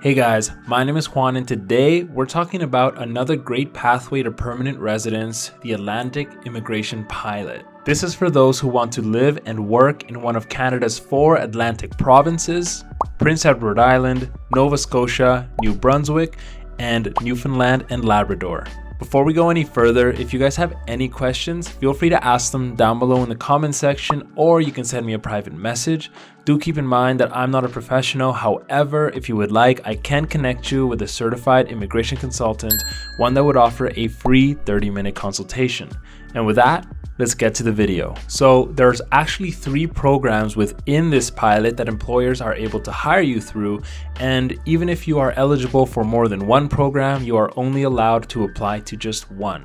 Hey guys, my name is Juan and today we're talking about another great pathway to permanent residence, the Atlantic Immigration Pilot. This is for those who want to live and work in one of Canada's 4 Atlantic provinces, Prince Edward Island, Nova Scotia, New Brunswick, and Newfoundland and Labrador. Before we go any further, if you guys have any questions, feel free to ask them down below in the comment section, or you can send me a private message. Do keep in mind that I'm not a professional. However, if you would like, I can connect you with a certified immigration consultant, one that would offer a free 30-minute consultation. And with that, let's get to the video. So there's actually 3 programs within this pilot that employers are able to hire you through. And even if you are eligible for more than one program, you are only allowed to apply to just one.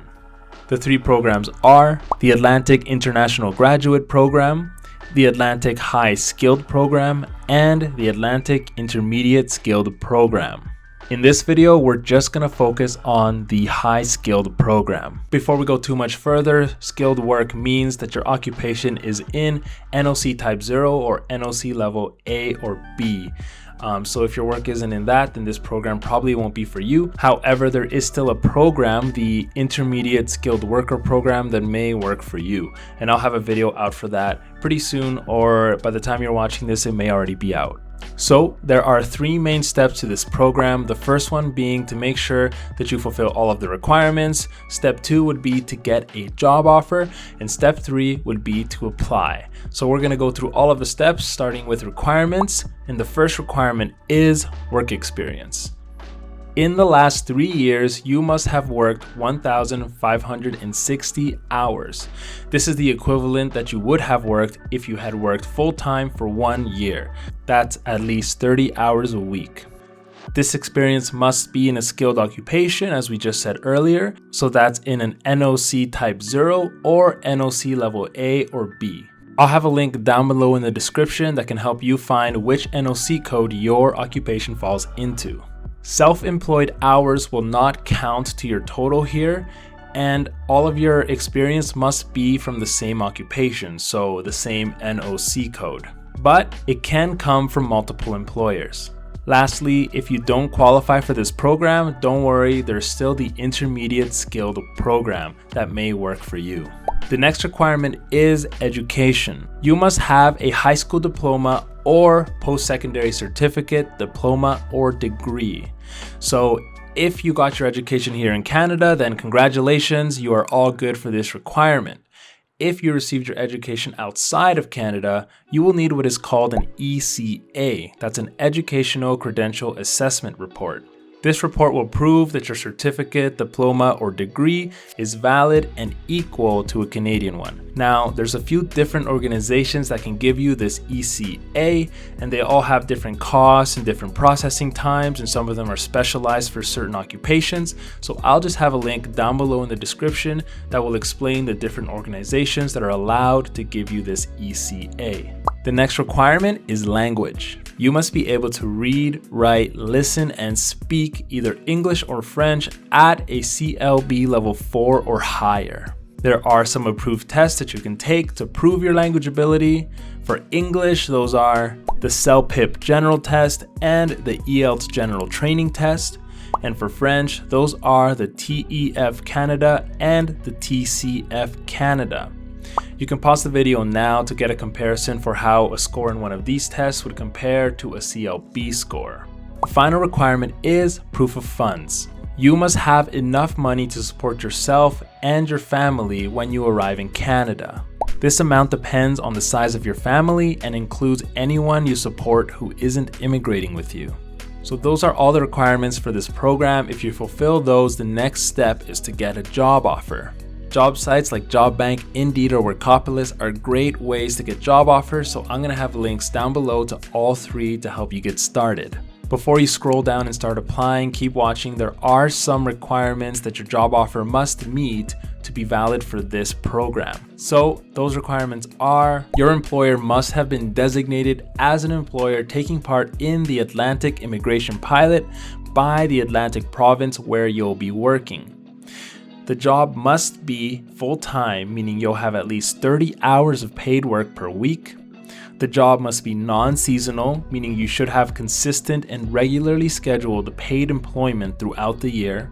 The 3 programs are the Atlantic International Graduate Program, the Atlantic High Skilled Program, and the Atlantic Intermediate Skilled Program. In this video, we're just going to focus on the High Skilled Program. Before we go too much further, skilled work means that your occupation is in NOC Type 0 or NOC Level A or B. So if your work isn't in that, then this program probably won't be for you. However, there is still a program, the Intermediate Skilled Worker Program, that may work for you. And I'll have a video out for that pretty soon, or by the time you're watching this, it may already be out. So there are 3 main steps to this program. The first one being to make sure that you fulfill all of the requirements. Step 2 would be to get a job offer, and step 3 would be to apply. So we're going to go through all of the steps, starting with requirements. And the first requirement is work experience. In the last 3 years, you must have worked 1,560 hours. This is the equivalent that you would have worked if you had worked full-time for 1 year. That's at least 30 hours a week. This experience must be in a skilled occupation, as we just said earlier. So that's in an NOC Type 0 or NOC Level A or B. I'll have a link down below in the description that can help you find which NOC code your occupation falls into. Self-employed hours will not count to your total here, and all of your experience must be from the same occupation, so the same NOC code. But it can come from multiple employers. Lastly, if you don't qualify for this program, don't worry, there's still the Intermediate Skilled Program that may work for you. The next requirement is education. You must have a high school diploma or post-secondary certificate, diploma, or degree. So if you got your education here in Canada, then congratulations, you are all good for this requirement. If you received your education outside of Canada, you will need what is called an ECA. That's an Educational Credential Assessment Report. This report will prove that your certificate, diploma, or degree is valid and equal to a Canadian one. Now, there's a few different organizations that can give you this ECA, and they all have different costs and different processing times, and some of them are specialized for certain occupations. So I'll just have a link down below in the description that will explain the different organizations that are allowed to give you this ECA. The next requirement is language. You must be able to read, write, listen, and speak either English or French at a CLB level 4 or higher. There are some approved tests that you can take to prove your language ability. For English, those are the CELPIP General Test and the IELTS General Training Test. And for French, those are the TEF Canada and the TCF Canada. You can pause the video now to get a comparison for how a score in one of these tests would compare to a CLB score. The final requirement is proof of funds. You must have enough money to support yourself and your family when you arrive in Canada. This amount depends on the size of your family and includes anyone you support who isn't immigrating with you. So those are all the requirements for this program. If you fulfill those, the next step is to get a job offer. Job sites like JobBank, Indeed, or Workopolis are great ways to get job offers, so I'm going to have links down below to all 3 to help you get started. Before you scroll down and start applying, keep watching. There are some requirements that your job offer must meet to be valid for this program. So those requirements are: your employer must have been designated as an employer taking part in the Atlantic Immigration Pilot by the Atlantic province where you'll be working. The job must be full-time, meaning you'll have at least 30 hours of paid work per week. The job must be non-seasonal, meaning you should have consistent and regularly scheduled paid employment throughout the year.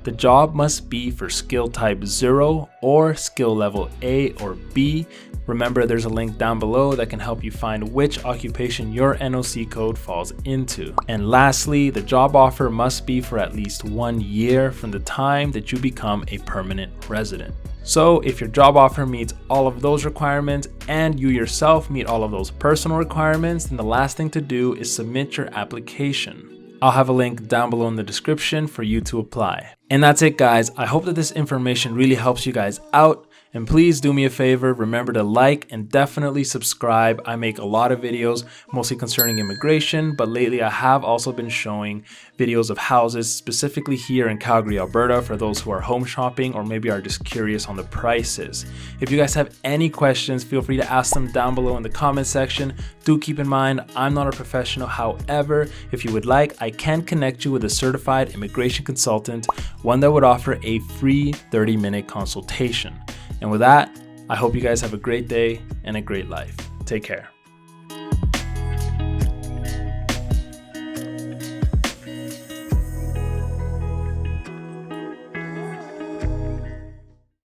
The job must be for skill type 0 or skill level A or B. Remember, there's a link down below that can help you find which occupation your NOC code falls into. And lastly, the job offer must be for at least 1 year from the time that you become a permanent resident. So if your job offer meets all of those requirements and you yourself meet all of those personal requirements, then the last thing to do is submit your application. I'll have a link down below in the description for you to apply. And that's it, guys. I hope that this information really helps you guys out. And please do me a favor, remember to like and definitely subscribe. I make a lot of videos, mostly concerning immigration, but lately I have also been showing videos of houses, specifically here in Calgary, Alberta, for those who are home shopping or maybe are just curious on the prices. If you guys have any questions, feel free to ask them down below in the comment section. Do keep in mind, I'm not a professional. However, if you would like, I can connect you with a certified immigration consultant, one that would offer a free 30-minute consultation. And with that, I hope you guys have a great day and a great life. Take care.